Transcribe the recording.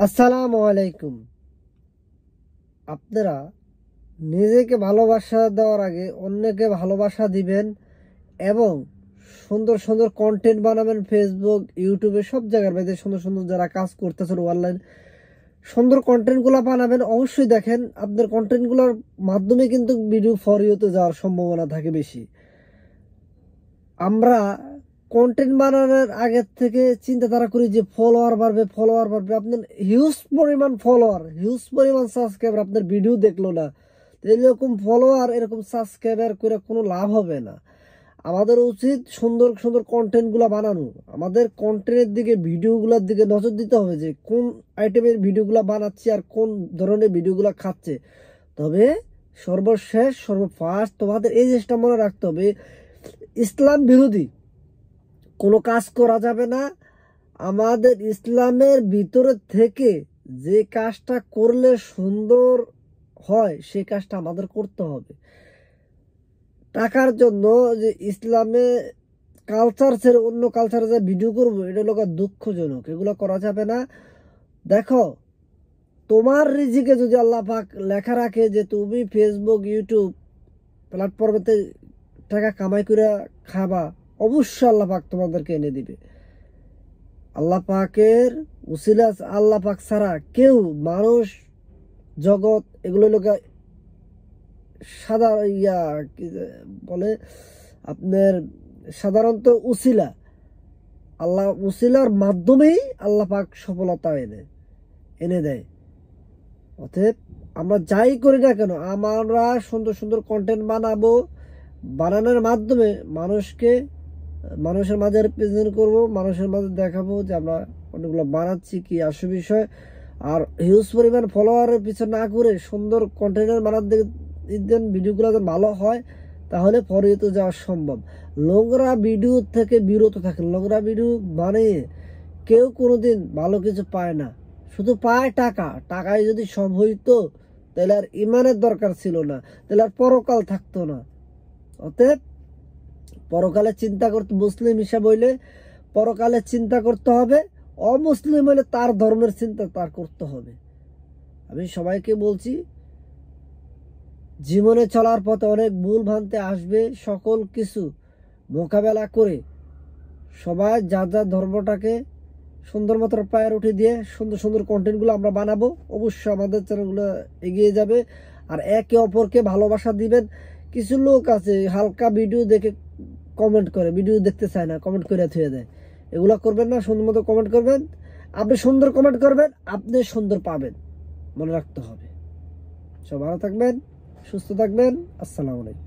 আসসালামু আলাইকুম। আপনারা নিজেকে ভালোবাসা দেওয়ার আগে অন্যকে ভালোবাসা দিবেন এবং সুন্দর সুন্দর কন্টেন্ট বানাবেন। ফেসবুক, ইউটিউবে সব জায়গার মধ্যে সুন্দর সুন্দর যারা কাজ করতেছেন অনলাইন সুন্দর কন্টেন্টগুলো বানাবেন। অবশ্যই দেখেন আপনার কন্টেন্টগুলোর মাধ্যমে কিন্তু ভিডিও ফর ইউতে যাওয়ার সম্ভাবনা থাকে বেশি। আমরা কন্টেন্ট বানানোর আগের থেকে চিন্তাধারা করি যে ফলোয়ার বাড়বে। আপনার হিউজ পরিমাণ ফলোয়ার, হিউজ পরিমাণ সাবস্ক্রাইবার আপনার ভিডিও দেখলো না, এরকম ফলোয়ার এরকম সাবস্ক্রাইবার করে কোনো লাভ হবে না। আমাদের উচিত সুন্দর সুন্দর কন্টেন্টগুলো বানানো। আমাদের কন্টেন্টের দিকে, ভিডিওগুলোর দিকে নজর দিতে হবে যে কোন আইটেমের ভিডিওগুলো বানাচ্ছি আর কোন ধরনের ভিডিওগুলো খাচ্ছে। তবে সর্বশেষ সর্বফার্স্ট তোমাদের এই জিনিসটা মনে রাখতে হবে, ইসলাম বিরোধী কোনো কাজ করা যাবে না। আমাদের ইসলামের ভিতরে থেকে যে কাজটা করলে সুন্দর হয় সেই কাজটা আমাদের করতে হবে। টাকার জন্য যে ইসলামে কালচার ছেড়ে অন্য কালচারে যে ভিডিও করবো, এটা লোক দুঃখজনক, এগুলো করা যাবে না। দেখো, তোমার রিজিকে যদি আল্লাহ পাক লেখা রাখে যে তুমি ফেসবুক, ইউটিউব প্ল্যাটফর্মেতে টাকা কামাই করে খাবা, অবশ্যই আল্লাহ পাক তোমাদেরকে এনে দিবে। আল্লাহ পাকের উসিলা, আল্লাহ পাক ছাড়া কেউ, মানুষ জগৎ এগুলো লোকে কি বলে আপনার সাধারণত উসিলা, আল্লাহ উসিলার মাধ্যমেই আল্লাহ পাক সফলতা এনে দেয়। অতএব আমরা যাই করি না কেন, আমরা সুন্দর সুন্দর কন্টেন্ট বানাবো, বানানোর মাধ্যমে মানুষের মাঝে রিপ্রেজেন্ট করব, মানুষের মাঝে দেখাবো যে আমরা অনেকগুলো বানাচ্ছি কি আসল বিষয়। আর হিউজ পরিমাণ ফলোয়ারের পিছনে না করে সুন্দর কন্টেন্ট বানাতে দেন, ভিডিওগুলো যেন ভালো হয়, তাহলে ফরিতে যাওয়া সম্ভব। নোংরা ভিডিও থেকে বিরত থাকেন। নোংরা ভিডিও বানিয়ে কেউ কোনোদিন ভালো কিছু পায় না, শুধু পায় টাকা। টাকায় যদি সব হইতো তাহলে আর ইমানের দরকার ছিল না, তাহলে আর পরকাল থাকতো না। অতএব পরকালে চিন্তা করতে, মুসলিম হিসাব হইলে পরকালে চিন্তা করতে হবে, অমুসলিম হইলে তার ধর্মের চিন্তা তার করতে হবে। আমি সবাইকে বলছি, জীবনে চলার পথে অনেক ভুল ভ্রান্তি আসবে, সকল কিছু মোকাবেলা করে সবাই যার যার ধর্মটাকে সুন্দর মতো পায়ের উঠে দিয়ে সুন্দর সুন্দর কন্টেন্টগুলো আমরা বানাবো। অবশ্যই আমাদের চ্যানেলগুলো এগিয়ে যাবে। আর একে অপরকে ভালোবাসা দিবেন। কিছু লোক আছে হালকা ভিডিও দেখে কমেন্ট করে, ভিডিও দেখতে চায় না, কমেন্ট করে থুয়ে দেয়। এগুলো করবেন না, সুন্দর মতো কমেন্ট করবেন। আপনি সুন্দর কমেন্ট করবেন, আপনি সুন্দর পাবেন, মনে রাখতে হবে। সব ভালো থাকবেন, সুস্থ থাকবেন। আসসালামু আলাইকুম।